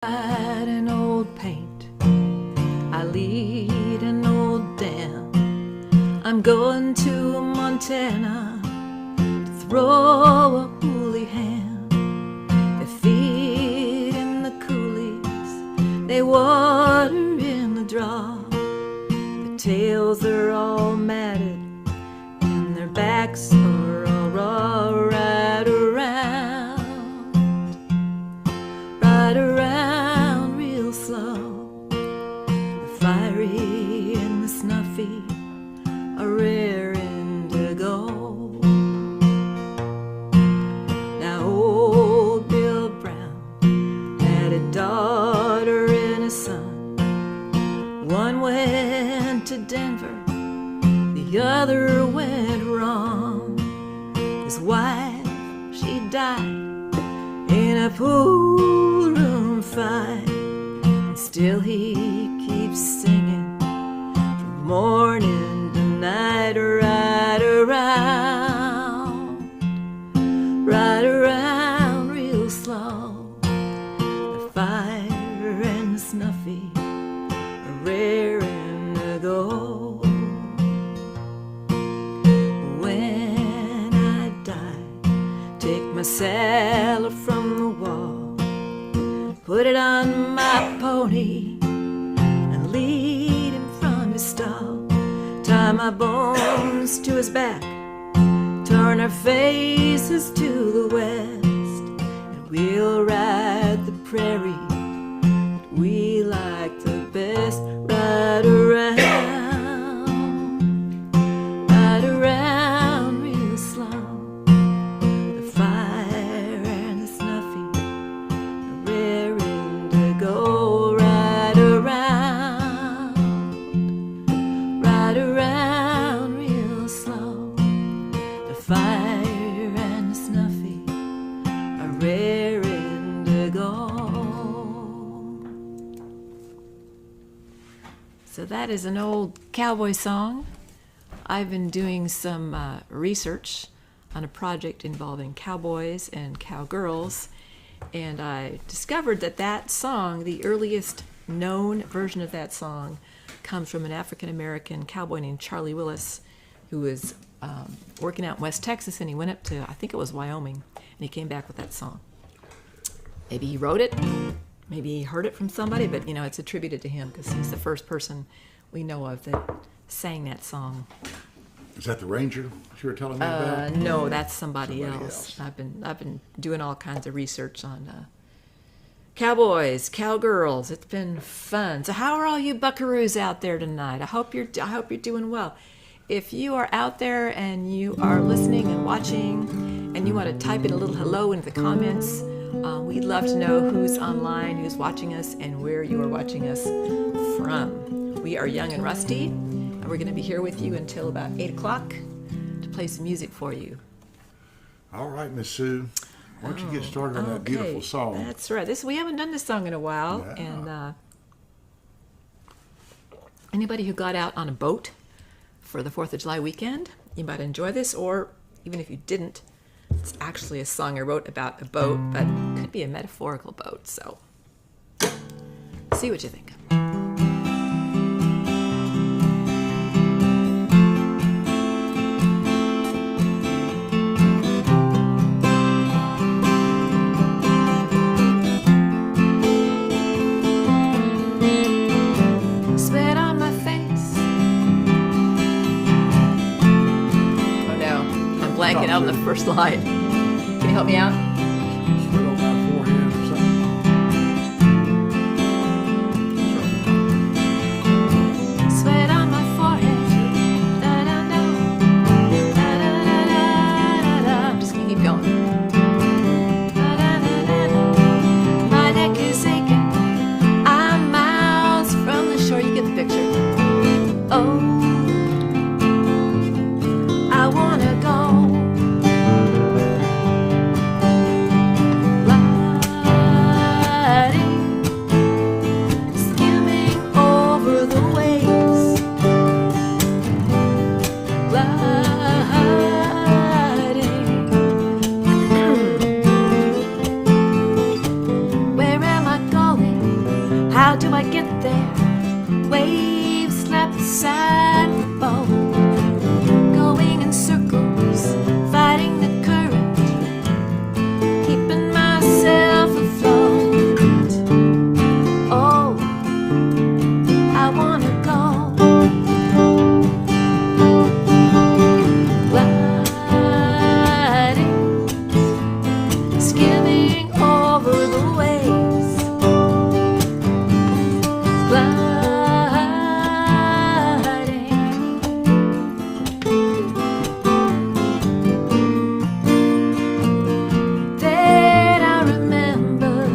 An old paint, I lead an old dam. I'm going to Montana to throw a hoolie hand. They feed in the coulees, they water in the draw. Their tails are all matted and their backs are all raw. Right around real slow. The fiery and the snuffy are rare indigo. Now old Bill Brown had a daughter and a son. One went to Denver, the other went wrong. His wife, she died in a pool room fight, and still he keeps singing from morning to night. Right around real slow. The fire and the snuffy are rare indigo. When I die, take my saddle from the wall, put it on my pony and lead him from his stall. Tie my bones to his back, turn our faces to the west, and we'll ride the prairie that we like the best. Right around real slow. The fire and the snuffy are rare indigo. Right around real slow. The fire and the snuffy are rare indigo. So that is an old cowboy song. I've been doing some research on a project involving cowboys and cowgirls, and I discovered that that song, the earliest known version of that song, comes from an African-American cowboy named Charlie Willis, who was working out in West Texas, and he went up to, I think it was Wyoming, and he came back with that song. Maybe he wrote it, maybe he heard it from somebody, but you know, it's attributed to him because he's the first person we know of that sang that song. Is that the Ranger you were telling me about? No, that's somebody else. I've been doing all kinds of research on cowboys, cowgirls. It's been fun. So how are all you buckaroos out there tonight? I hope you're doing well. If you are out there and you are listening and watching, and you want to type in a little hello into the comments, we'd love to know who's online, who's watching us, and where you are watching us from. We are Young and Rusty, and we're going to be here with you until about 8 o'clock to play some music for you. All right, Miss Sue. Why don't you get started on that beautiful song? That's right. We haven't done this song in a while, and anybody who got out on a boat for the 4th of July weekend, you might enjoy this, or even if you didn't, it's actually a song I wrote about a boat, but it could be a metaphorical boat, so see what you think. Sweat on my face. Oh no, I'm blanking out on the first line. Can you help me out? Sweat on my forehead or something. Sweat on my forehead. Da, da, da. Da, da, da, da, da. I'm just gonna keep going. Da, da, da, da, da. My neck is aching. I'm miles from the shore. You get the picture. Oh, I wanna go do I get there? Waves slap the side of the boat, going in circles, fighting the current, keeping myself afloat. Oh, I wanna go gliding, skimming over the waves, then I remember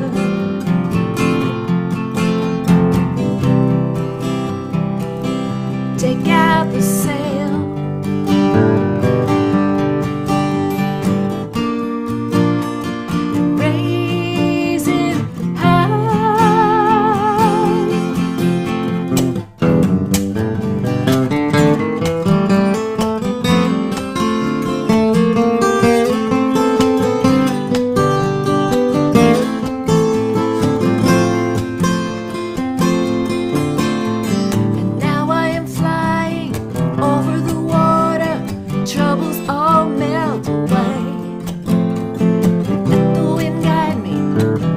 take out the sail, raise it high. And now I am flying over the water, troubles all melt away. Let the wind guide me,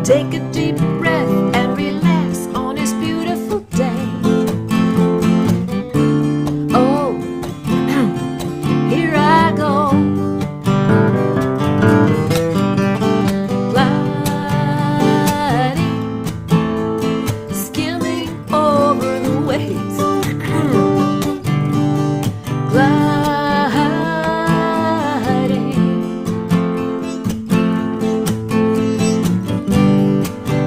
take a deep breath and relax on this beautiful day. Oh, here I go, gliding, skimming over the waves, gliding,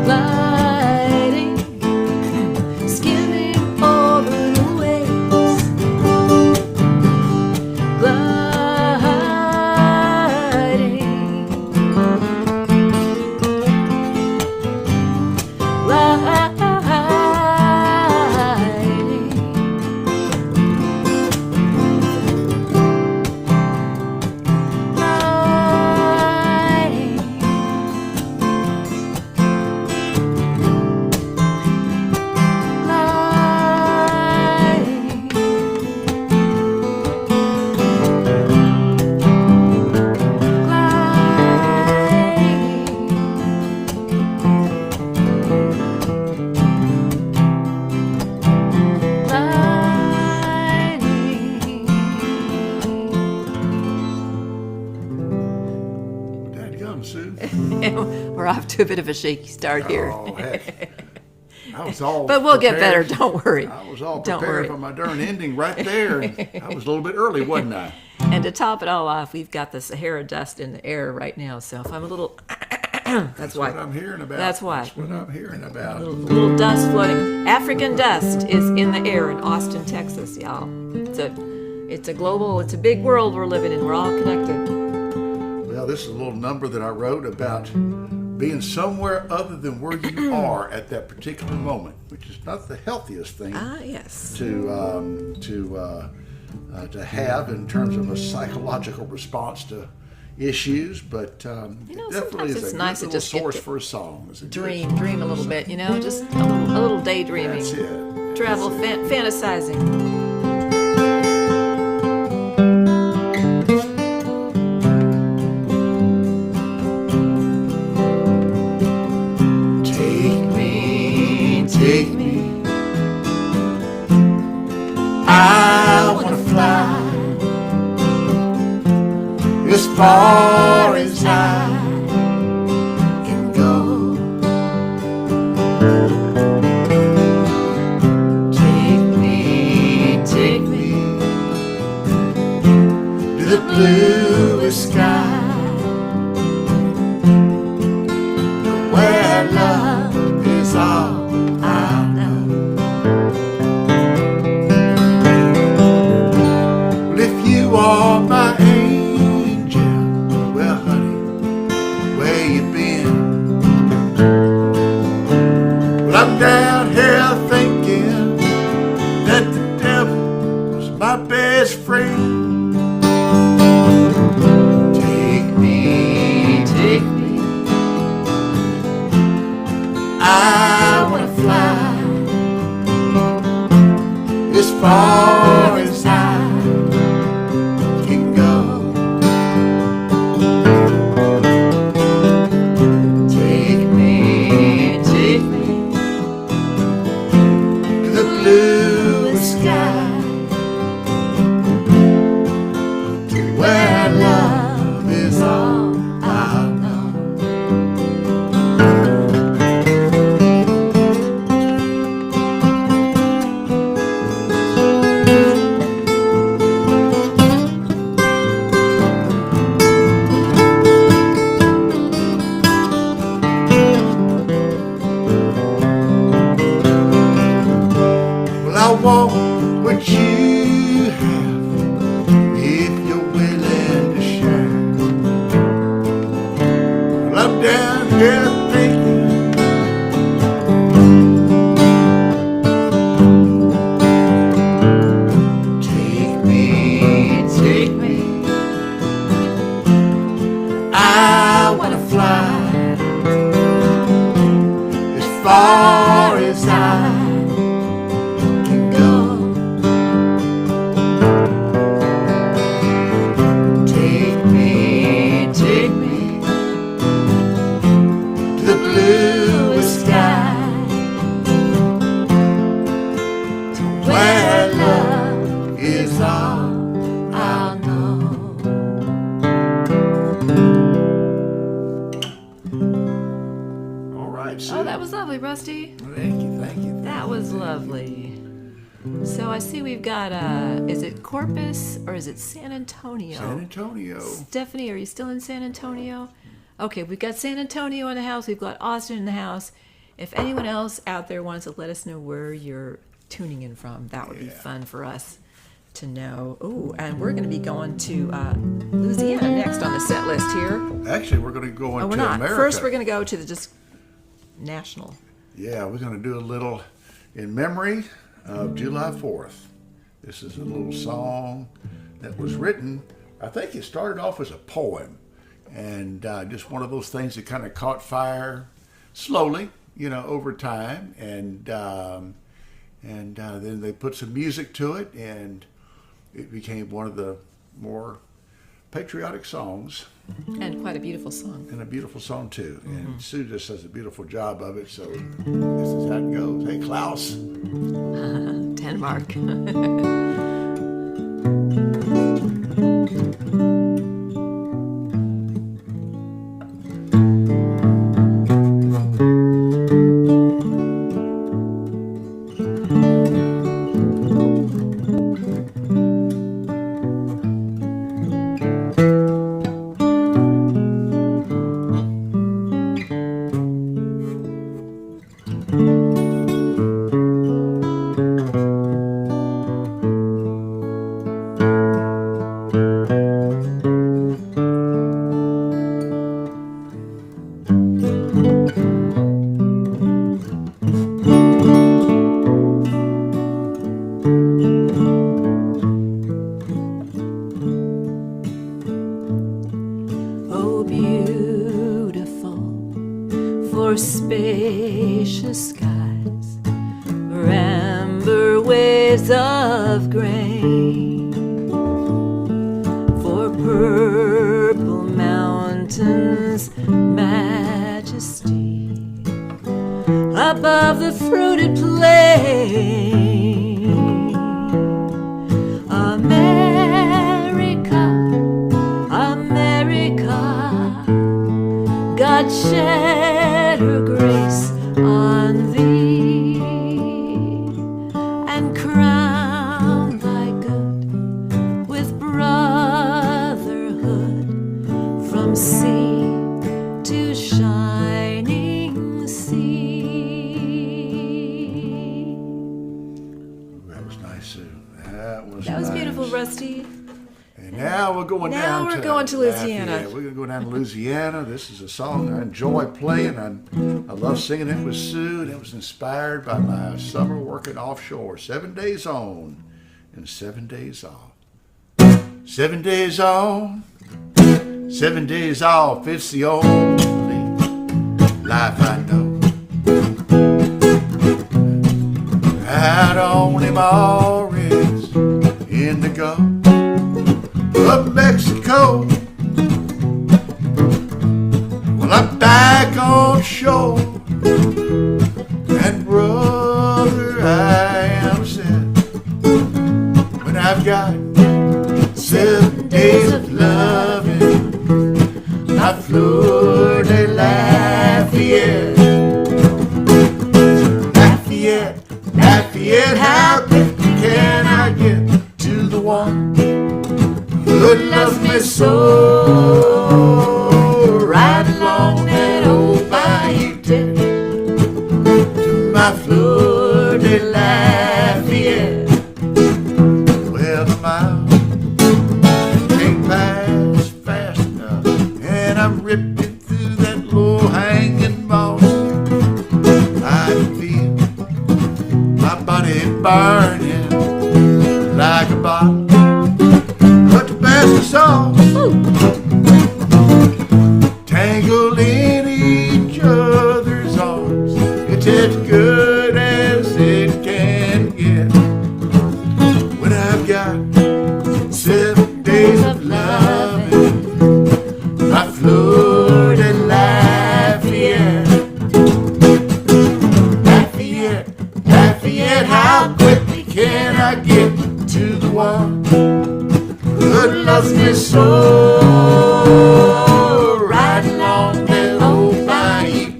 gliding, skimming over the waves, Dadgum, Sue. We're off to a bit of a shaky start here. Oh, heck. I was all But we'll get better, prepared. don't worry. I was all Don't prepared worry. for my darn ending right there. And I was a little bit early, wasn't I? And to top it all off, we've got the Sahara dust in the air right now. So if I'm a little, that's why. What I'm hearing about. That's why. That's what I'm hearing about. Little dust floating. African dust is in the air in Austin, Texas, y'all. It's a global, it's a big world we're living in. We're all connected. Well, this is a little number that I wrote about being somewhere other than where you are at that particular moment, which is not the healthiest thing Yes. to have in terms of a psychological response to issues, but You know, it definitely sometimes is it's a nice good to little just get source to for a song. It's a good- Dream a little bit, you know, just a little daydreaming. That's it. Travel, fantasizing. Take me. I wanna fly as far as I can go. Take me to the bluest sky, where love is all I know. Well, if you are my angel, well, honey, where you been? Well, I'm down here thinking that the devil was my best friend. Take me, I wanna fly far as I can go. Take me to the bluest sky, where love is all I know. Well, I want what you have if you're willing to share. Well, I'm down here thinking take me. I wanna fly as far as I can go. Take me to the bluest sky, to where love is all I'll know. All right, Sue. Oh, that was lovely, Rusty. Thank you. That was lovely. So I see we've got, is it Corpus or is it San Antonio? San Antonio. Stephanie, are you still in San Antonio? Okay, we've got San Antonio in the house. We've got Austin in the house. If anyone else out there wants to let us know where you're tuning in from, that would be fun for us to know. Oh, and we're going to be going to Louisiana next on the set list here. Actually, we're going to go into Oh, we're not. America. First, we're going to go to the just national. Yeah, we're going to do a little in memory of July 4th. This is a little song that was written, I think it started off as a poem, and just one of those things that kind of caught fire slowly, over time, and then they put some music to it, and it became one of the more patriotic songs. And quite a beautiful song. And a beautiful song, too. And Sue just does a beautiful job of it, so this is how it goes. Hey, Klaus. Denmark. Oh, beautiful for spacious skies, for amber waves of grain, for purple mountains' majesty, above the fruited plain. God shed her grace on thee, and crown thy good with brotherhood, from sea to shining sea. That was nice, Sue. That was That was nice. Beautiful, Rusty. And now we're going Now down we're going to Louisiana. Yeah, we're going to go down to Louisiana. This is a song I enjoy playing. I love singing it with Sue, and it was inspired by my summer working offshore. 7 days on and 7 days off. 7 days on, 7 days off. It's the only life I know. Out on him already. America, of Mexico. Well, I'm back on shore, and brother, I am sad when I've got 7 days of loving my Fleur de Lafayette. Lafayette, Lafayette, how quickly can I get to the one who loves me so? Right along that old bayou to my Fleur de Lafayette. Well, the miles can't pass fast enough, and I'm ripping through that low-hanging moss. I feel my body burning like a bottle, but the best is all tangled in each other's arms. It's as good as it can get when I've got 7 days of loving my Fleur de Lafayette. Lafayette, Lafayette, how quickly can I get to the one who loves me so? Right along that old bayou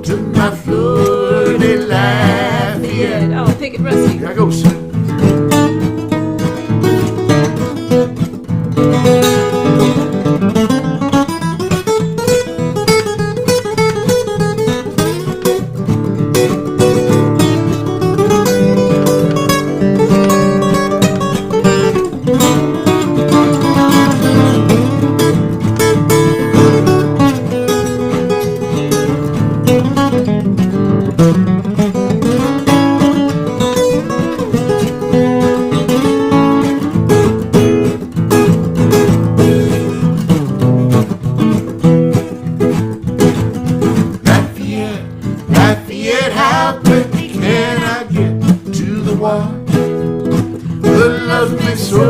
to my Fleur de Lafayette. Oh, pick it, Rusty. Here I go, Sue. Lafayette, how quickly can I get to the one who loves me so?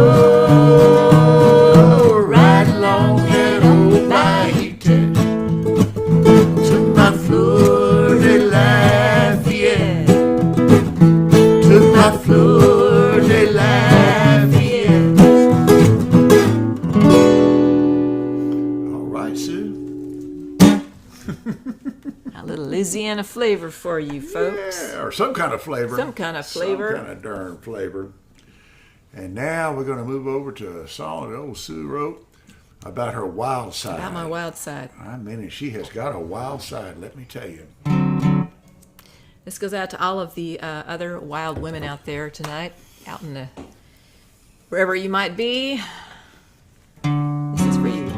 Right along that old bayou to my Fleur de Lafayette, to my Fleur de Lafayette. All right, Sue. A little Louisiana flavor for you folks. Yeah, or some kind of flavor. Some kind of flavor. Some kind of darn flavor. And now we're going to move over to a song that old Sue wrote about her wild side. About my wild side. I mean, she has got a wild side, let me tell you. This goes out to all of the other wild women out there tonight, out in the wherever you might be. This is for you.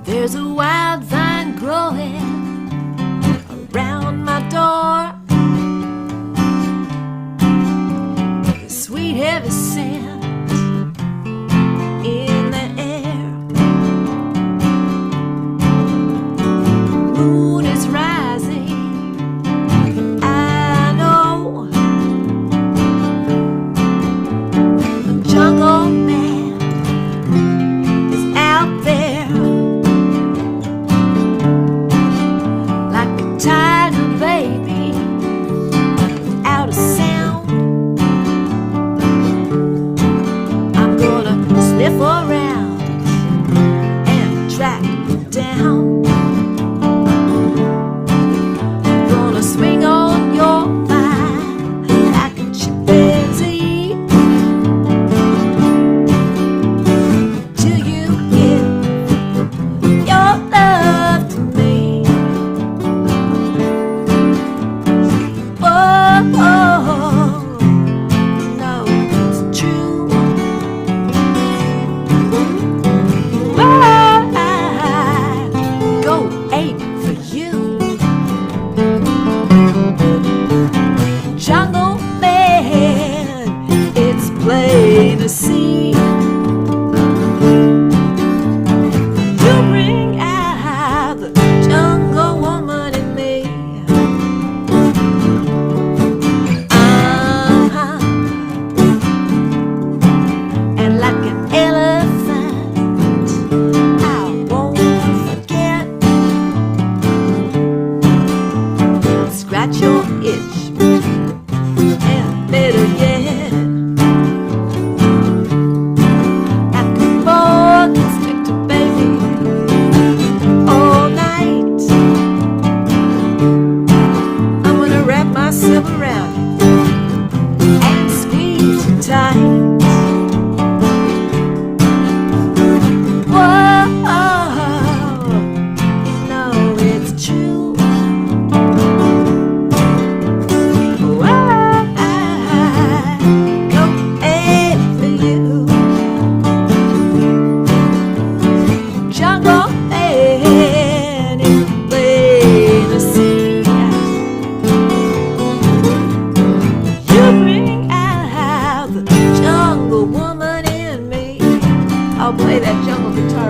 There's a wild vine growing around my door. The sweet heavy scent in the air. Moon is rising, I know. The jungle man is out there.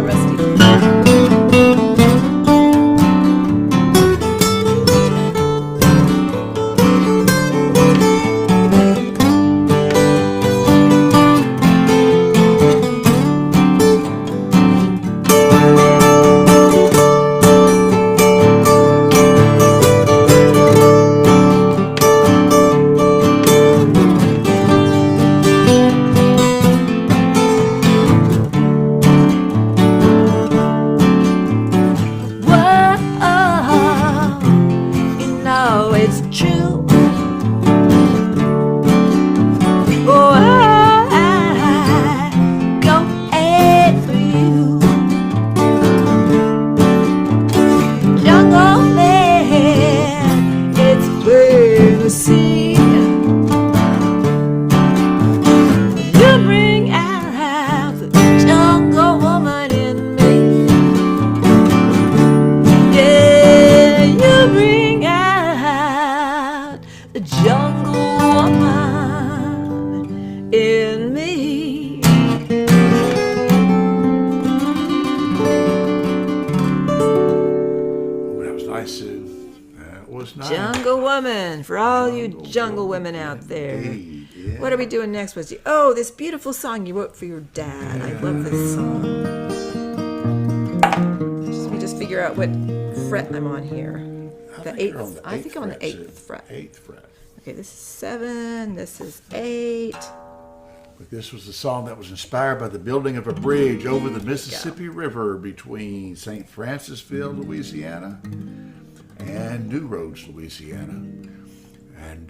more, Rusty. Whoa, you know it's true. Oh, I go ahead for you. Jungle man, it's plain to see. You bring out the jungle woman in me. Yeah, you bring out the jungle woman in me. Oh, that was nice, Sue. That was nice. Jungle woman, for all you jungle women out there. Indeed, yeah. What are we doing next, Rusty? Oh, this beautiful song you wrote for your dad. I love this song. Let me just figure out what fret I'm on here. The think you're on eighth. the I think I'm on the fret, Sue. eighth fret. Eighth fret. Okay, this is 7. This is 8. But this was a song that was inspired by the building of a bridge over the Mississippi River between St. Francisville, Louisiana, and New Roads, Louisiana. And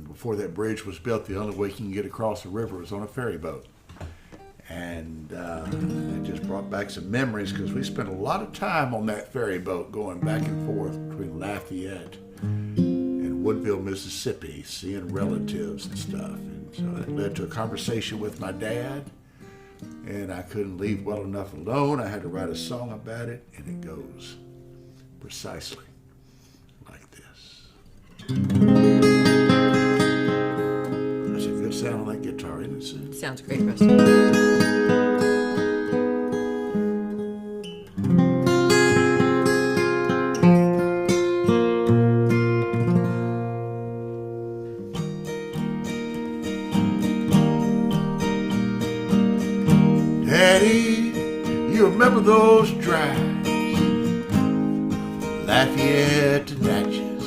before that bridge was built, the only way you can get across the river was on a ferry boat. And it just brought back some memories because we spent a lot of time on that ferry boat going back and forth between Lafayette and Woodville, Mississippi, seeing relatives and stuff. And so it led to a conversation with my dad, and I couldn't leave well enough alone. I had to write a song about it, and it goes precisely like this. That's a good sound on that guitar, isn't it, Sue? Sounds great, Rusty. Daddy, you remember those drives, Lafayette to Natchez,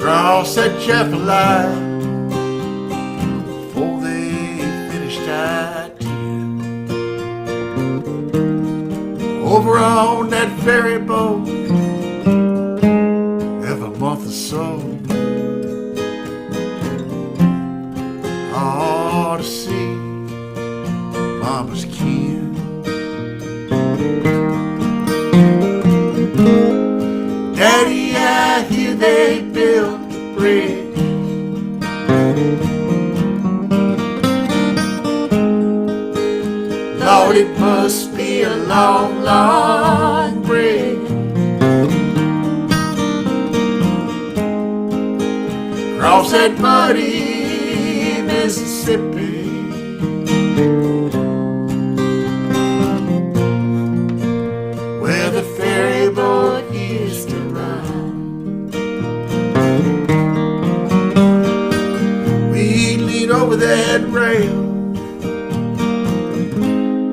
cross that Chapel line before they finished I-10. Over on that ferry boat, every month or so, I ought to see Mama's kin. Daddy, I hear they built a bridge Lord, it must be a long, long bridge across that muddy Mississippi. Where the ferry boat used to run. We'd lean over that rail,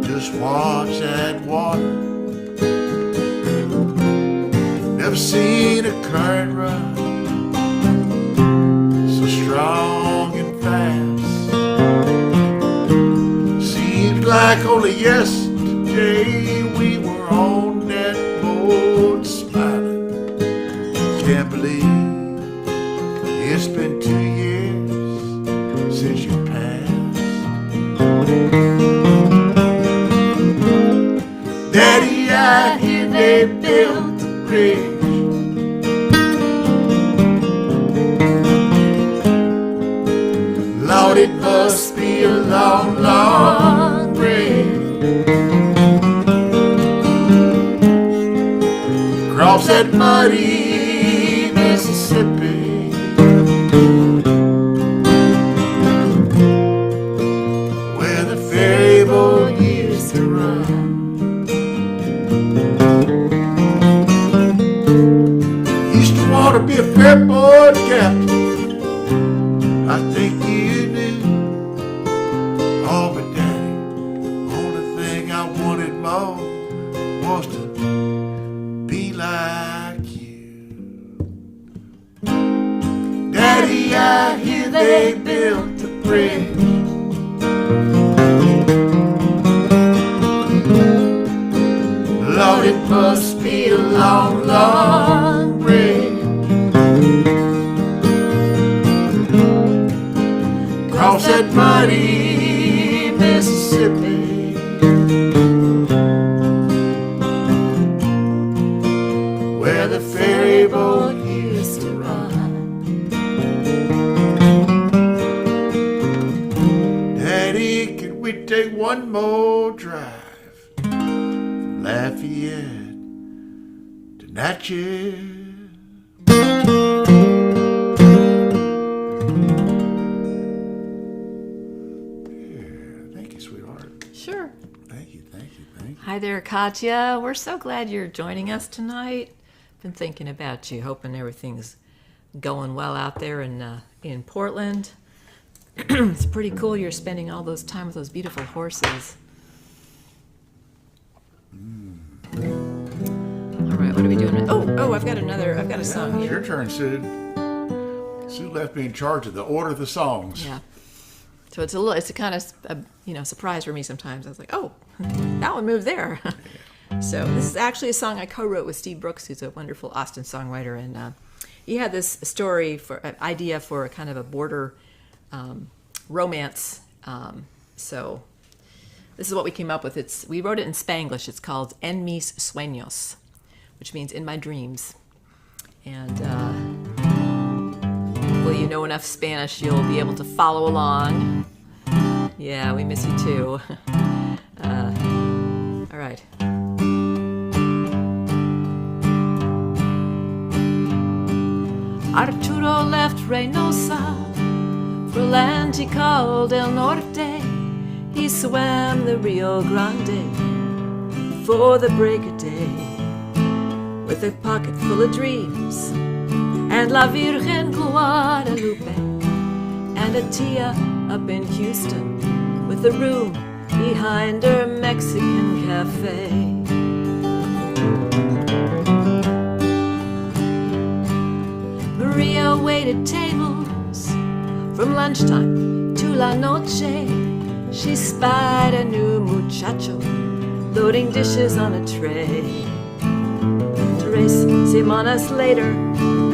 just watch that water. Never seen a current run so strong and fast. Seems like only yesterday we were on that boat smiling. Can't believe it's been 2 years since you passed. Daddy, I hear they built a bridge Lord, it must be a long, long bridge across that muddy Mississippi. Where the ferry boat used used to run. Used to want to be a fair boy captain. I think you knew. Oh, but Daddy, only thing I wanted more was to be like you. Daddy, I hear they built a bridge. Lord, it must be a long, long bridge. Cross that muddy Mississippi. Where the ferry boat used to run. Daddy, can we take one more drive? Lafayette to Natchez. Thank you, sweetheart. Sure. Thank you. Hi there, Katya. We're so glad you're joining us tonight. Been thinking about you, hoping everything's going well out there in Portland. It's pretty cool you're spending all those time with those beautiful horses. All right, what are we doing? Oh, I've got a song It's here. your turn, Sue. Sue left me in charge of the order of the songs. Yeah. So it's a kind of surprise for me sometimes. I was like, oh, that one moved there. So this is actually a song I co-wrote with Steve Brooks, who's a wonderful Austin songwriter, and he had this story idea for a kind of a border romance. So this is what we came up with. We wrote it in Spanglish. It's called En mis sueños, which means in my dreams. And well, you know enough Spanish, you'll be able to follow along. Yeah, we miss you too. All right. Arturo left Reynosa for a land he called El Norte. He swam the Rio Grande before the break of day, with a pocket full of dreams and La Virgen Guadalupe, and a tia up in Houston with a room behind her Mexican cafe. Maria waited tables from lunchtime to la noche. She spied a new muchacho loading dishes on a tray. 3 semanas later,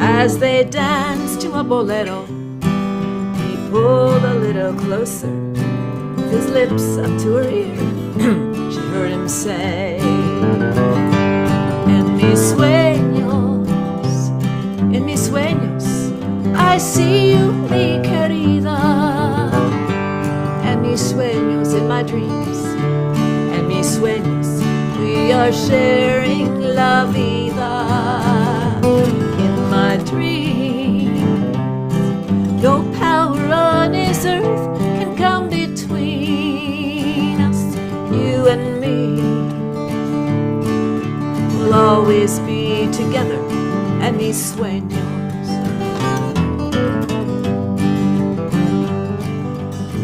as they danced to a bolero, he pulled a little closer with his lips up to her ear. She heard him say, En mis sueños, I see you, mi querida. En mis sueños, in my dreams, en mis sueños, we are sharing la vida. In my dreams, no power on this earth can come between us. You and me will always be together. En mis sueños.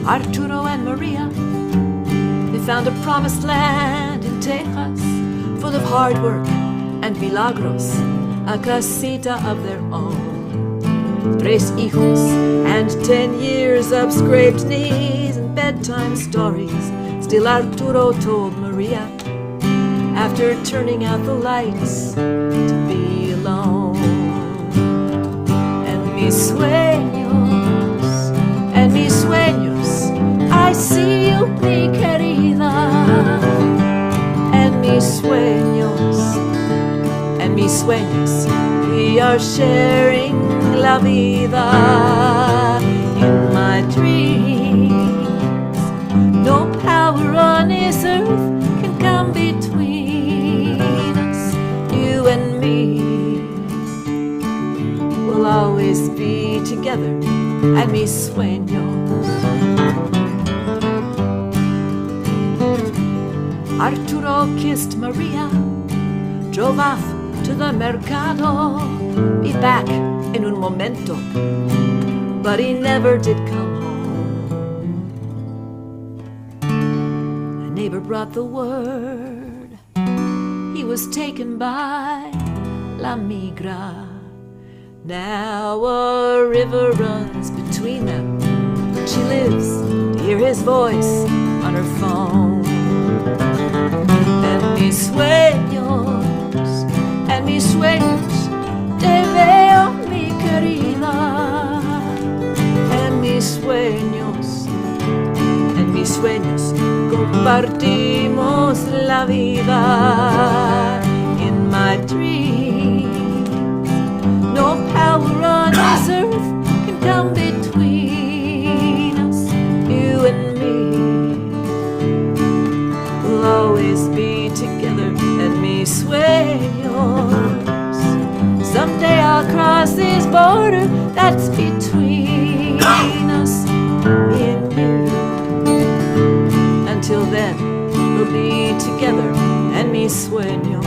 Arturo and Maria, they found a promised land in Texas, full of hard work and milagros, a casita of their own. 3 hijos and 10 years of scraped knees and bedtime stories. Still Arturo told Maria, after turning out the lights, to be alone. En mis sueños, I see you, mi querida. En mis sueños, we are sharing la vida. In my dreams, no power on this earth can come between us. You and me will always be together. En mis sueños. Arturo kissed Maria, drove off to the mercado. Be back in un momento, but he never did come home. A neighbor brought the word, he was taken by la migra. Now a river runs between them. She lives to hear his voice on her phone. And mis sueños, te veo mi querida. En mis sueños, compartimos la vida. In my dreams, no power on this earth can come between us, you and me. We'll always be together, and mis sueños. Someday I'll cross this border that's between us, me and you. Until then, we'll be together, and mis sueños.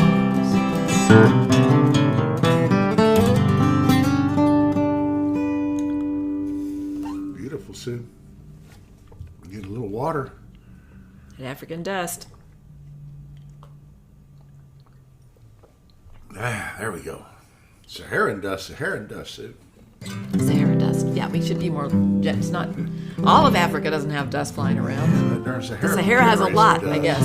Beautiful, Sue. Get a little water. And African dust. Ah, there we go. Saharan dust, Sue. Sahara dust. Yeah, we should be more. It's not. All of Africa doesn't have dust flying around. The The Sahara has a lot, I guess.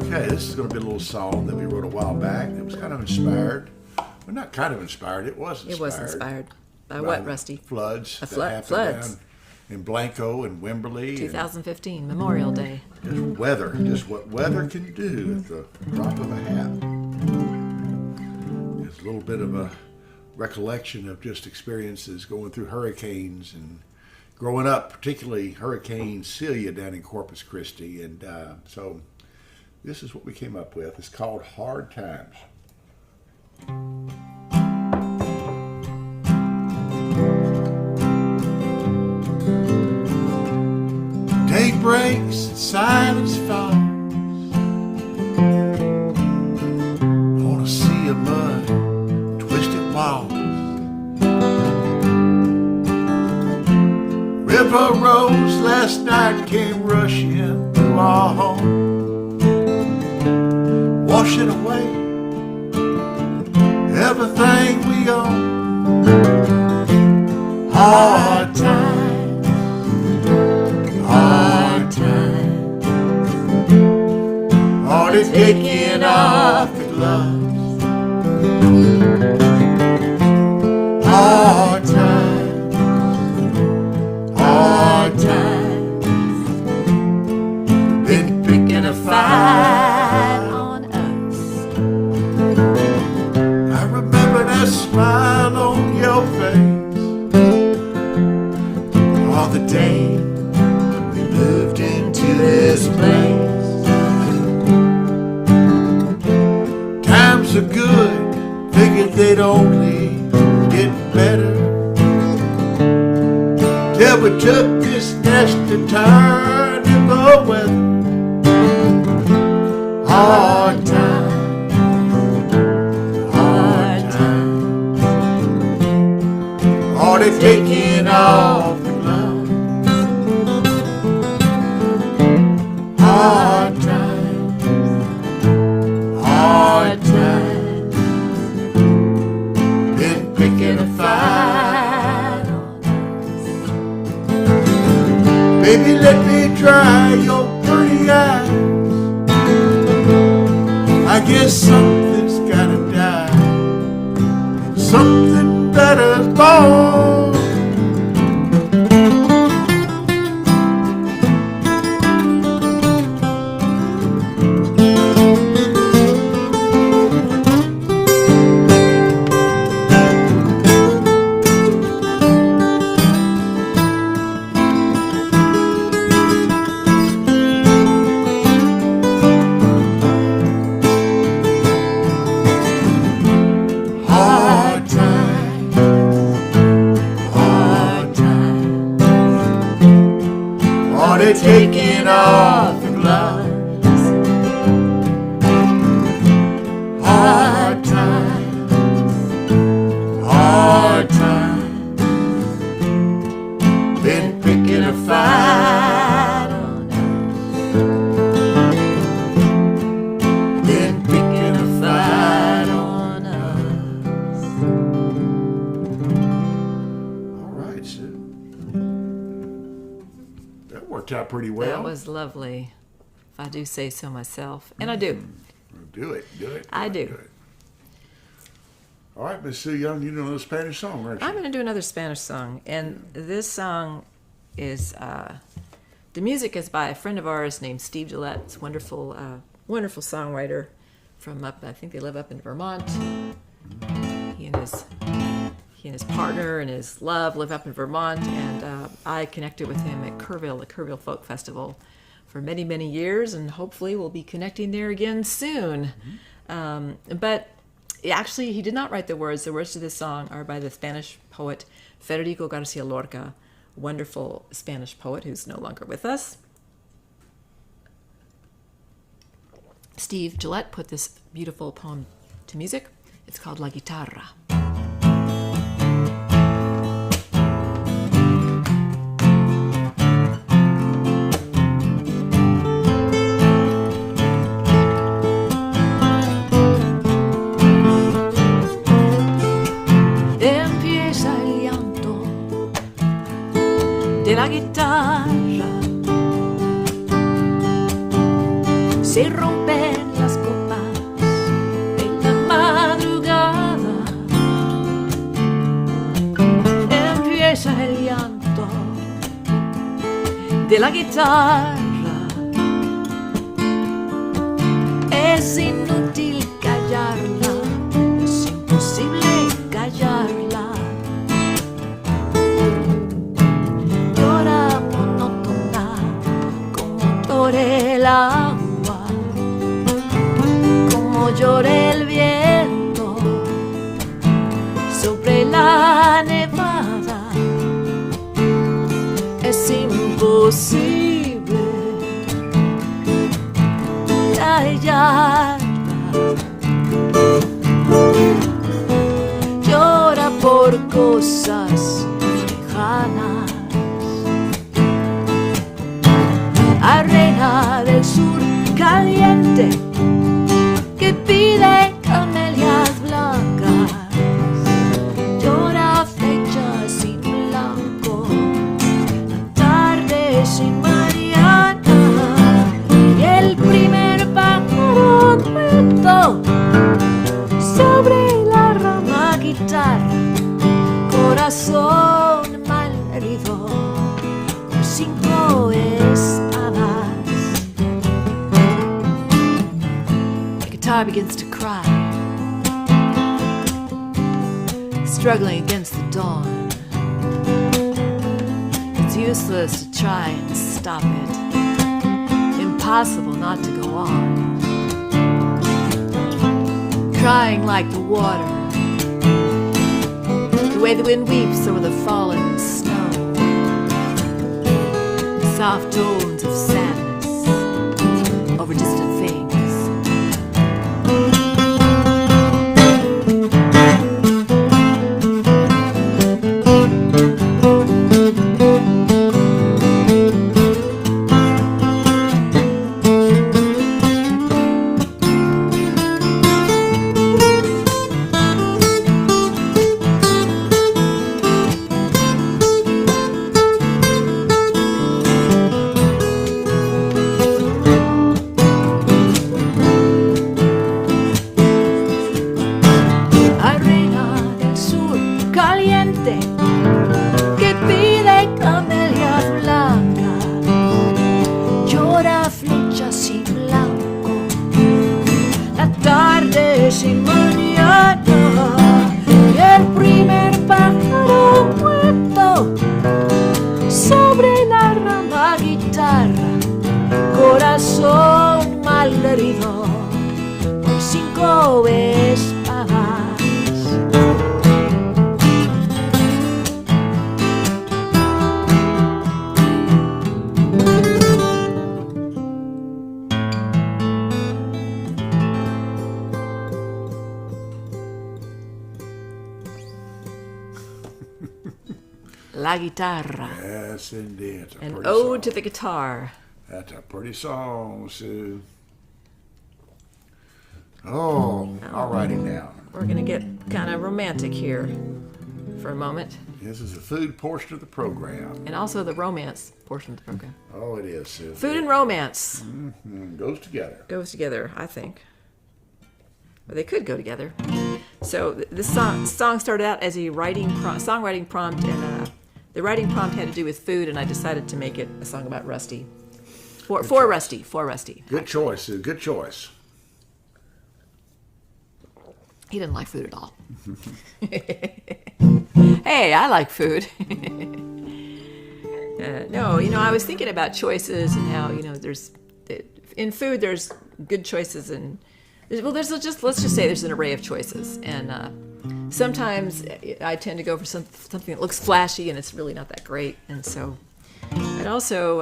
Okay, this is going to be a little song that we wrote a while back. It was kind of inspired. Well, not kind of inspired. It was inspired. It was inspired by what, Rusty? Floods. A that happened floods. down in Blanco and Wimberley. 2015, Memorial Day. Just weather. Just what weather can do at the drop of a hat. It's a little bit of a recollection of just experiences going through hurricanes and growing up, particularly Hurricane Celia down in Corpus Christi. And so this is what we came up with. It's called Hard Times. Day breaks and silence falls on a sea of mud, twisted walls. River rose last night came rushing through our home, washing away everything we own. Hard times, hard times. Hardly taking off the gloves. Hard times, hard times. Been picking a fight on us. I remember that smile on your face on the day we moved into this place. Times are good, figured they'd only get better, till we took this nasty turn in the weather. Hard times, hard times. Hardly taking off the gloves. Hard times, hard times. Been picking a fight on us. Baby, let me dry your pretty eyes. I guess something's gotta die. Something better's born. taking off the gloves. Hard times, hard times. Been picking a fight on us. Been picking a fight on us. All right, Sue. That worked out pretty well. That was lovely, if I do say so myself. And I do. Do it. I do. It. All right, Miss Sue Young, you know another Spanish song, aren't you? I'm going to do another Spanish song. And this song is, the music is by a friend of ours named Steve Gillette. It's a wonderful, wonderful songwriter from up, I think they live up in Vermont. He and his partner and his love live up in Vermont. And I connected with him at Kerrville, the Kerrville Folk Festival, for many, many years. And hopefully we'll be connecting there again soon. But actually, he did not write the words. The words to this song are by the Spanish poet Federico Garcia Lorca, wonderful Spanish poet who's no longer with us. Steve Gillette put this beautiful poem to music. It's called Lagitara. De la guitarra se rompen las copas en la madrugada, empieza el llanto de la guitarra. Es inútil callarla, es imposible callarla. El agua, como llora el viento sobre la nevada, es imposible callarla. Llora por cosas lejanas. Reina del sur caliente que pide camelias blancas, llora flecha sin blanco, la tarde sin mañana, y el primer pájaro muerto sobre la rama guitarra, corazón mal herido por 5 espadas. Guitar begins to cry, struggling against the dawn. It's useless to try and stop it, impossible not to go on. Crying like the water, the way the wind weeps over the fallen snow, soft tones of sadness over distant things. Que pide camelias blancas, llora flechas y blanco, la tarde sin mañana, y el primer pájaro muerto sobre la rama guitarra, corazón malherido por 5 espadas. Lagitara. Yes, indeed. It's a An pretty ode to song. the guitar. That's a pretty song, Sue. Oh, all righty now. We're going to get kind of romantic here for a moment. This is the food portion of the program. And also the romance portion of the program. Oh, it is, Sue. Food and romance Goes together. goes together, I think. Or they could go together. So this song started out as a songwriting prompt, and the writing prompt had to do with food, and I decided to make it a song about Rusty. For Rusty. Good choice, Sue. Good choice. He didn't like food at all. Hey, I like food. No, I was thinking about choices and how, in food there's good choices and, let's just say there's an array of choices. And sometimes I tend to go for something that looks flashy and it's really not that great. And so it also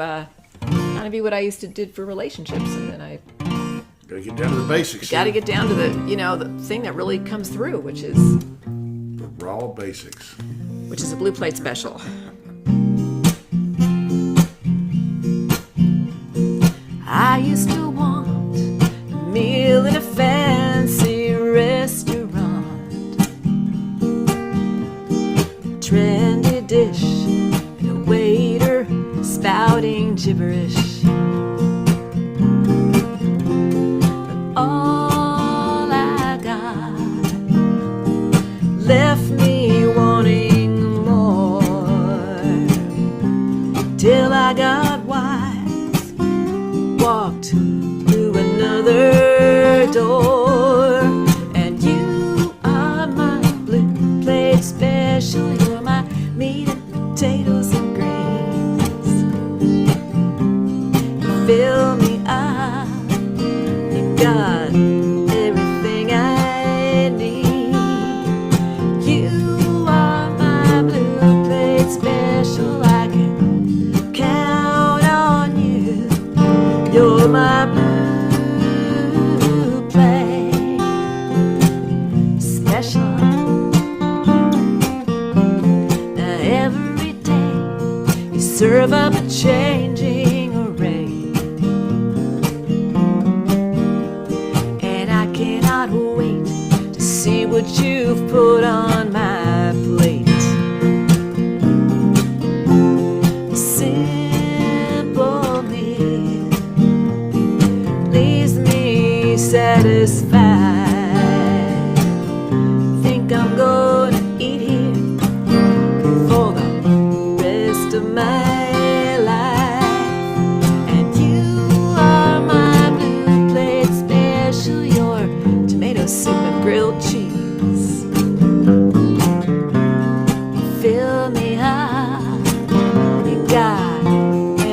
kind of be what I used to did for relationships. And then I Gotta get down to the basics. got to Sue. get down to the thing that really comes through, which is The raw basics. a blue plate special. I used to want a meal in a fancy restaurant, trendy dish, and a waiter spouting gibberish. But all I got left me wanting more, till I got wise, walked through another door, and you are my blue plate special. You're my meat and potatoes and greens. You fill me up, you got everything I need. You are my blue plate special. I can count on you. You're my blue plate special. Now every day you serve up a changing array, and I cannot wait to see what you've put on my plate. A simple meal leaves me satisfied. Think I'm gonna eat here for the rest of my life. And you are my blue plate special. Your tomato soup and grilled cheese. You fill me up. You got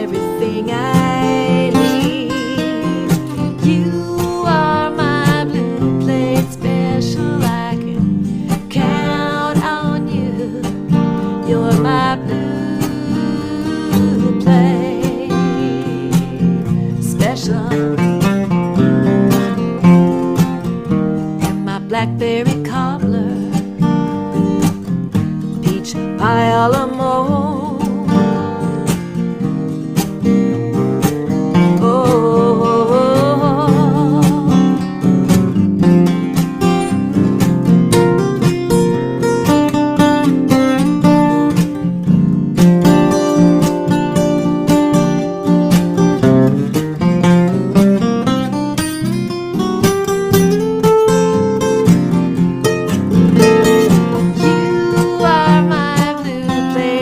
everything I need. You are my blue plate special. I can count on you. You're my blue plate special. And my blackberry cobbler, peach pie a la mode. You are my blue plate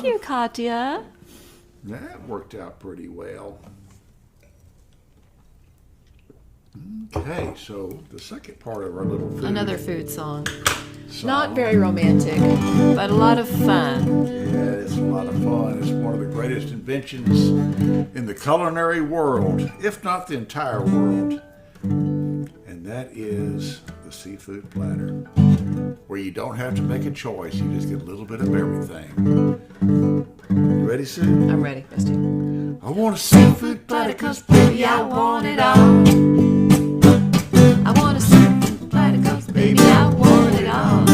Thank you, Katya. That worked out pretty well. Okay, so the second part of our little food Another food song. song. Not very romantic, but a lot of fun. Yeah, it's a lot of fun. It's one of the greatest inventions in the culinary world, if not the entire world. And that is the seafood platter, where you don't have to make a choice. You just get a little bit of everything. You ready, Sue? I'm ready, Rusty. I want a seafood platter, 'cause baby, I want it all. I want a seafood platter, 'cause baby, I want it all.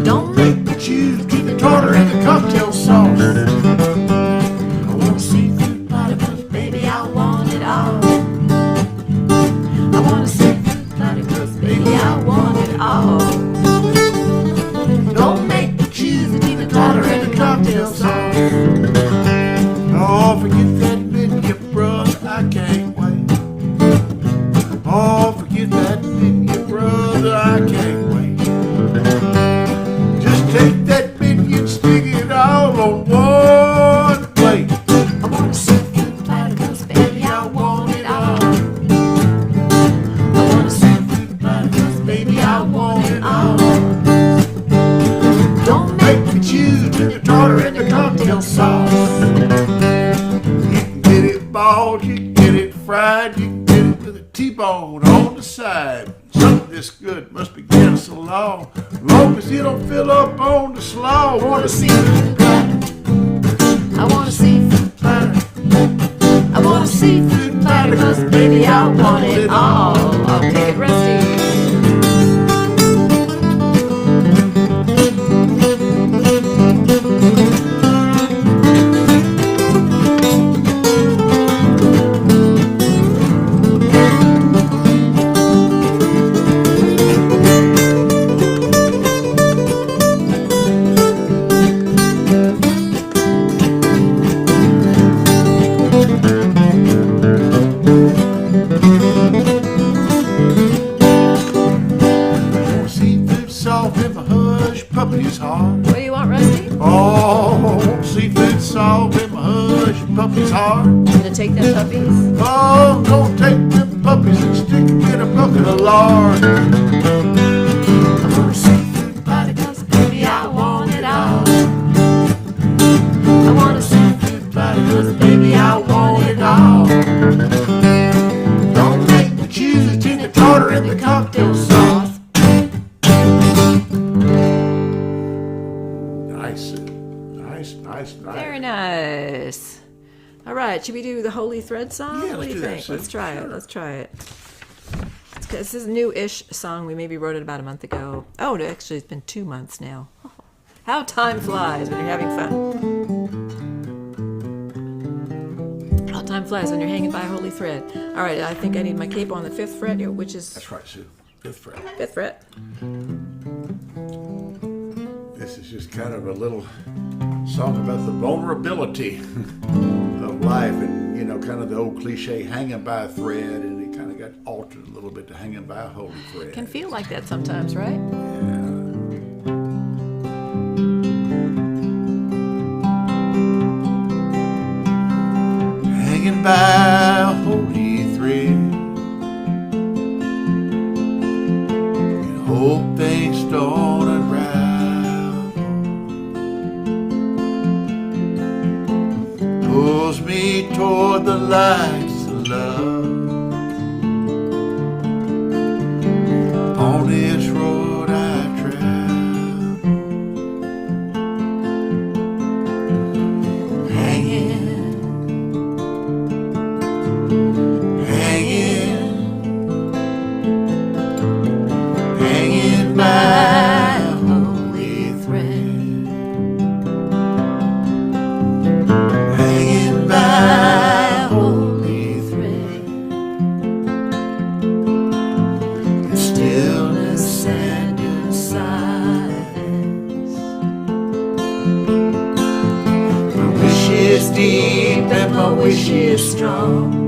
Don't make me choose between the tartar and the cocktail sauce. I want a seafood platter, 'cause baby, I want it all. I want a seafood platter, 'cause baby, I want it all. Don't make me choose between the tartar and the cocktail sauce. Oh, forget that menu, brother, I can't wait. Oh, forget that menu, brother, I can't wait. Just take that menu and stick it all on one plate. I want a seafood platter, 'cause baby, I want it all. I want a seafood platter, 'cause baby, I want it all. Don't make me choose between the tartar and the cocktail sauce. You can get it boiled, you can get it fried, you can get it with a T-bone on the side. Something this good must be getting so long as you don't fill up on the slaw. I want a seafood platter. I want a seafood platter. I want a seafood platter, 'cause baby, I want it all. I'll take it, Rusty. Seafood salt in my hush puppy's heart. What do you want, Rusty? Oh, seafood salt in my hush puppy's heart. Gonna take them puppies? Oh, don't take them puppies and stick them in a bucket of lard. I want a seafood platter, 'cause baby, I want it all. I want a seafood platter, 'cause baby, I want it all. Don't make me choose between the tartar and the cocktail sauce. Nice, nice. Very nice. All right, should we do the Holy Thread song? Yeah, What let's do you do that, think? Sue. Let's try it. Sure. Let's try it. This is a new-ish song. We maybe wrote it about a month ago. Oh, no, actually, it's been 2 months now. How time flies when you're having fun. How time flies when you're hanging by a holy thread. All right, I think I need my capo on the 5th fret, which is That's right, Sue. 5th fret. 5th fret. This is just kind of a little song about the vulnerability of life, and kind of the old cliche hanging by a thread, and it kind of got altered a little bit to hanging by a holy thread. Can feel like that sometimes, right? Hanging by a holy thread, and hope things don't unravel. Pulls me toward the lights of love. On this road I travel, hanging by a holy thread, hanging by a holy thread, in stillness and in silence. My wish is deep and my wish is strong.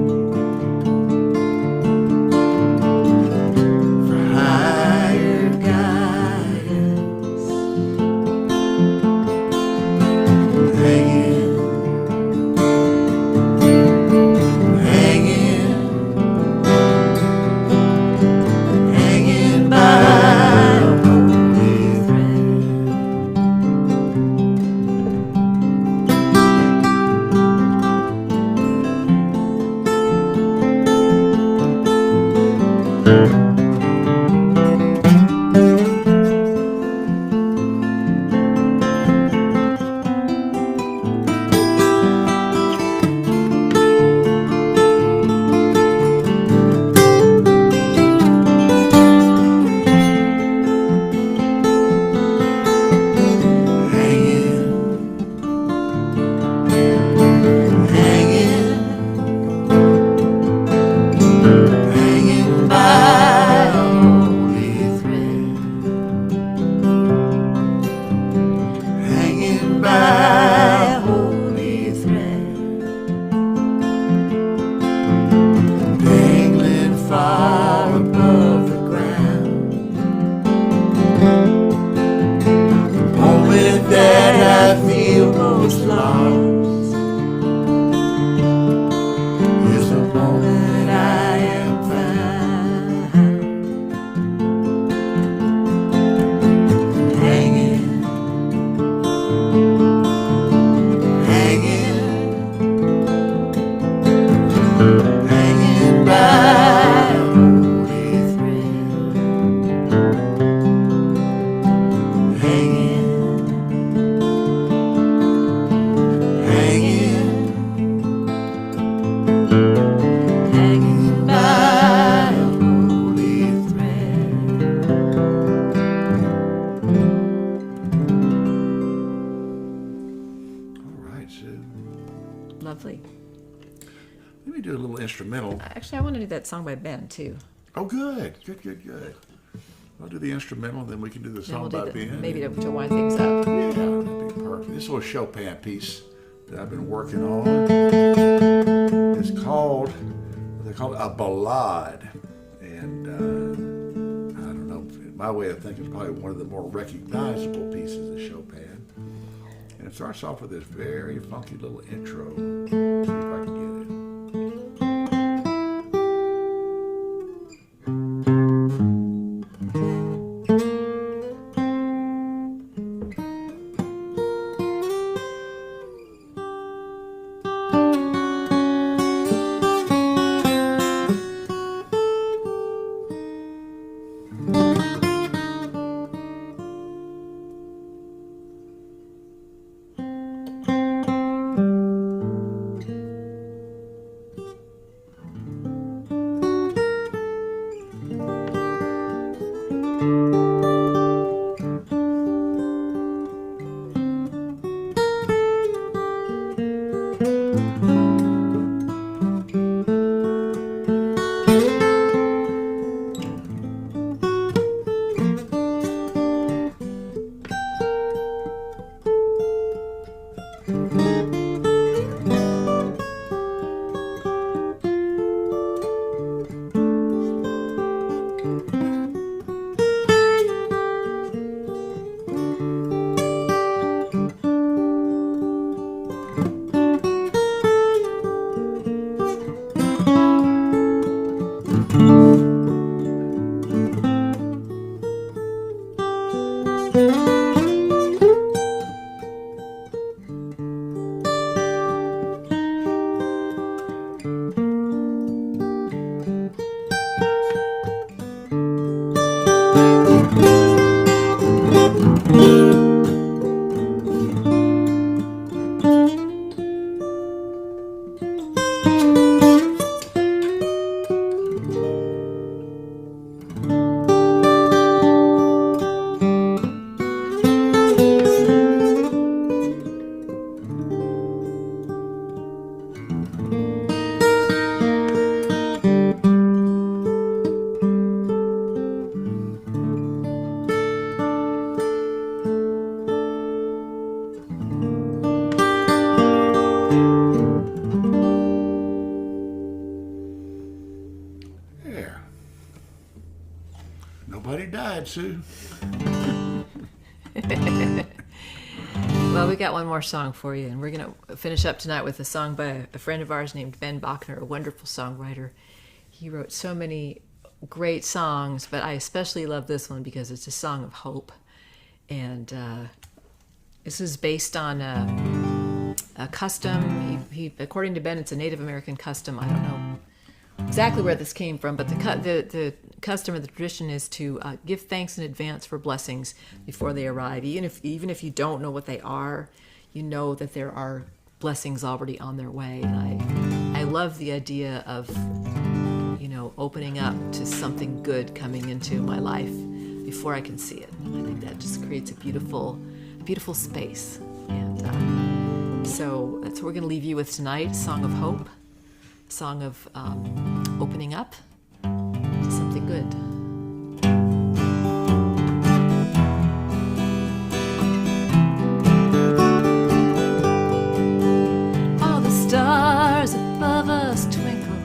hanging by a holy thread, hanging, hanging, hanging by a holy thread. All right, Sue. Lovely. Let me do a little instrumental. Actually, I want to do that song by Ben too. Oh, good. I'll do the instrumental, then we can do the Then song we'll do by Ben. maybe to wind things up. Yeah, that'd be perfect. This little Chopin piece that I've been working on is called, they call it a ballade. And I don't know, my way of thinking, it's probably one of the more recognizable pieces of Chopin. And it starts off with this very funky little intro. See if I can get it. There. Nobody died, Sue. Well, we got one more song for you, and we're going to finish up tonight with a song by a friend of ours named Ben Bachner, a wonderful songwriter. He wrote so many great songs, but I especially love this one because it's a song of hope. And this is based on a custom. He, according to Ben, it's a Native American custom. I don't know exactly where this came from, but the custom or the tradition is to give thanks in advance for blessings before they arrive. Even if you don't know what they are, you know that there are blessings already on their way. And I love the idea of opening up to something good coming into my life before I can see it. I think that just creates a beautiful space. And so that's what we're going to leave you with tonight: Song of Hope, song of opening up to something good. All the stars above us twinkle,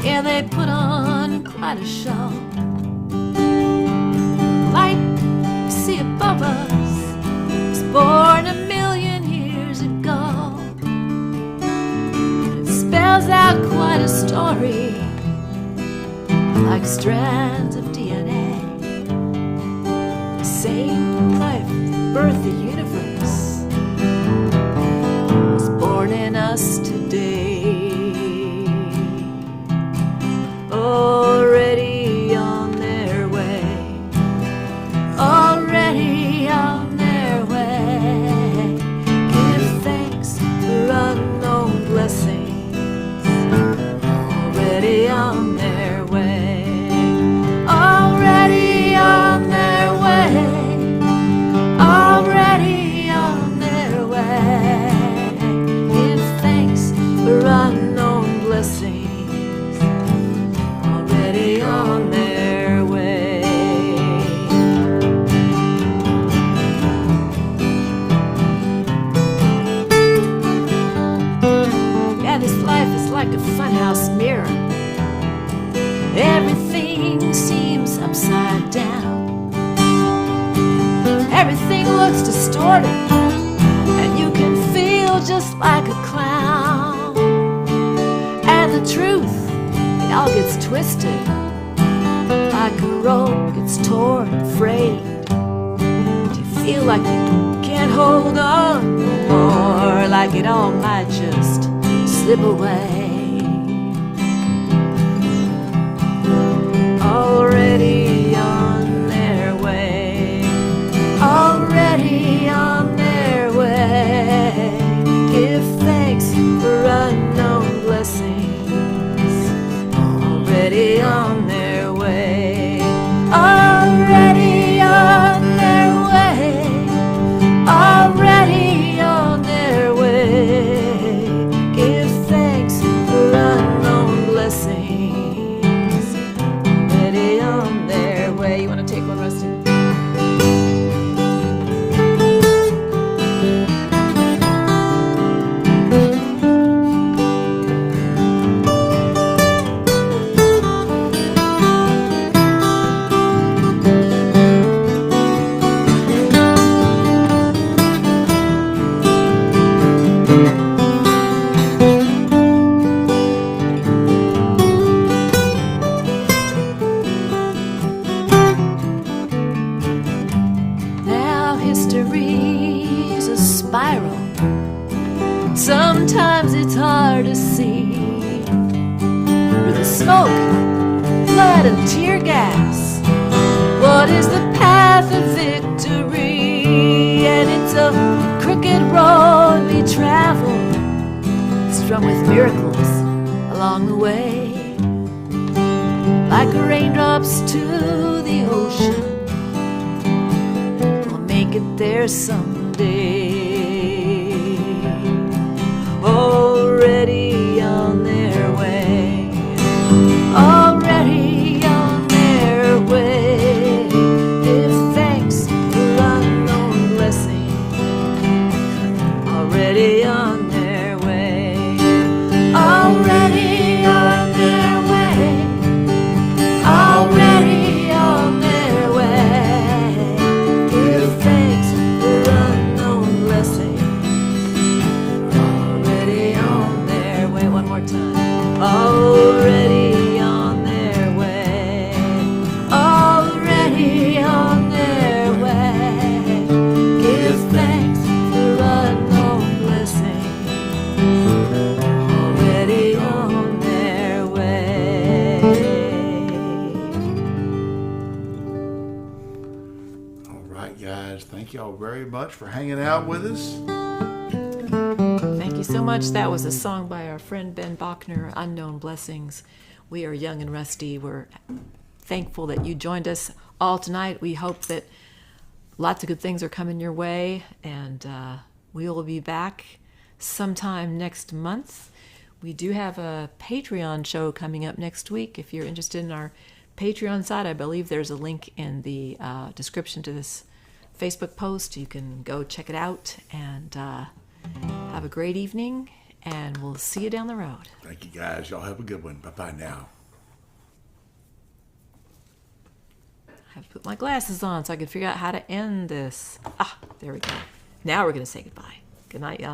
yeah, they put on quite a show. Light you see above us was born 1,000,000 years ago. It spells out quite a story, like strands of DNA. The same life that birthed the universe was born in us today. Yeah, this life is like a funhouse mirror. Everything seems upside down. Everything looks distorted, and you can feel just like a clown. And the truth, it all gets twisted, like a rope gets torn and frayed. Do you feel like you can't hold on no more, like it all might just slip away? Already on their way, already on their way. Give thanks for unknown blessings. Already on their way, already on their way, already on their way. Give thanks for unknown blessings. Already on their way. You want to take one, Rusty? Now history's a spiral. Sometimes it's hard to see through the smoke, blood, and tear gas. What is the path of victory? And it's a crooked road we travel, strung with miracles along the way, like raindrops to the ocean. We'll make it there someday. Already on their way, already on their way. Give thanks for unknown blessings. Already on their way, already on their way, already on their way. Give thanks for unknown blessings. Already on their way. One more time. Already on their way, already on their way. Give thanks for unknown blessings. Already on their way. All right, guys. Thank y'all very much for hanging out with us. Thank you so much. That was a song by our friend Ben Bachner, Unknown Blessings. We are young and rusty. We're thankful that you joined us all tonight. We hope that lots of good things are coming your way, and we will be back sometime next month. We do have a Patreon show coming up next week. If you're interested in our Patreon site, I believe there's a link in the description to this Facebook post. You can go check it out, and have a great evening, and we'll see you down the road. Thank you, guys. Y'all have a good one. Bye-bye now. I have to put my glasses on so I can figure out how to end this. There we go. Now we're going to say goodbye. Good night, y'all.